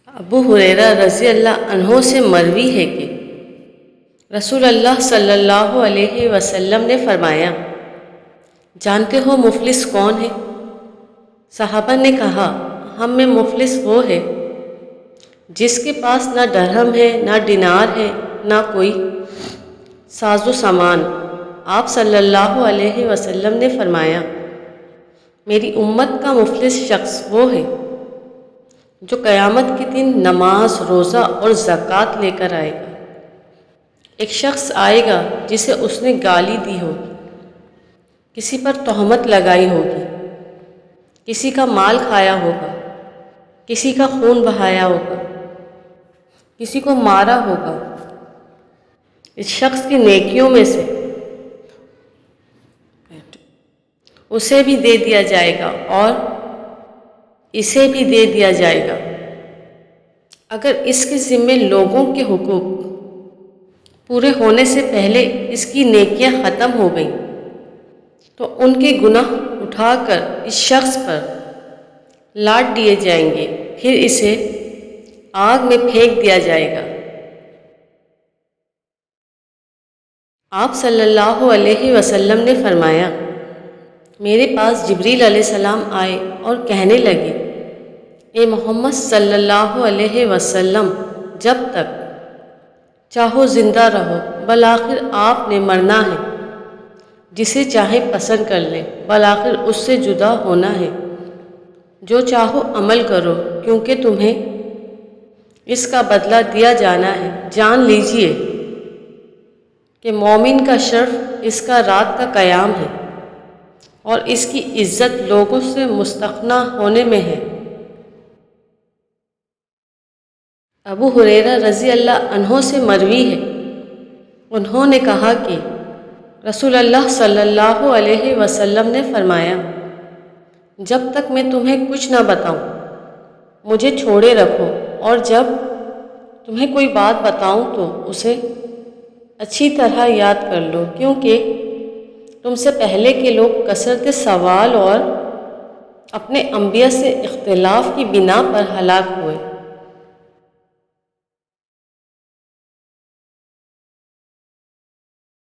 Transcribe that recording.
ابو ہریرہ رضی اللہ عنہ سے مروی ہے کہ رسول اللہ صلی اللہ علیہ وسلم نے فرمایا، جانتے ہو مفلس کون ہے؟ صحابہ نے کہا، ہم میں مفلس وہ ہے جس کے پاس نہ درہم ہے، نہ دینار ہے، نہ کوئی ساز و سامان۔ آپ صلی اللہ علیہ وسلم نے فرمایا، میری امت کا مفلس شخص وہ ہے جو قیامت کے دن نماز، روزہ اور زکوٰۃ لے کر آئے گا۔ ایک شخص آئے گا جسے اس نے گالی دی ہوگی، کسی پر تہمت لگائی ہوگی، کسی کا مال کھایا ہوگا، کسی کا خون بہایا ہوگا، کسی کو مارا ہوگا۔ اس شخص کی نیکیوں میں سے اسے بھی دے دیا جائے گا اور اسے بھی دے دیا جائے گا۔ اگر اس کے ذمے لوگوں کے حقوق پورے ہونے سے پہلے اس کی نیکیاں ختم ہو گئیں تو ان کے گناہ اٹھا کر اس شخص پر لاٹ دیے جائیں گے، پھر اسے آگ میں پھینک دیا جائے گا۔ آپ صلی اللہ علیہ وسلم نے فرمایا، میرے پاس جبریل علیہ السلام آئے اور کہنے لگے، اے محمد صلی اللہ علیہ وسلم، جب تک چاہو زندہ رہو، بالآخر آپ نے مرنا ہے۔ جسے چاہے پسند کر لے، بالآخر اس سے جدا ہونا ہے۔ جو چاہو عمل کرو، کیونکہ تمہیں اس کا بدلہ دیا جانا ہے۔ جان لیجئے کہ مومن کا شرف اس کا رات کا قیام ہے اور اس کی عزت لوگوں سے مستغنی ہونے میں ہے۔ ابو ہریرہ رضی اللہ عنہ سے مروی ہے، انہوں نے کہا کہ رسول اللہ صلی اللہ علیہ وسلم نے فرمایا، جب تک میں تمہیں کچھ نہ بتاؤں مجھے چھوڑے رکھو، اور جب تمہیں کوئی بات بتاؤں تو اسے اچھی طرح یاد کر لو، کیونکہ تم سے پہلے کے لوگ کثرت سوال اور اپنے انبیاء سے اختلاف کی بنا پر ہلاک ہوئے۔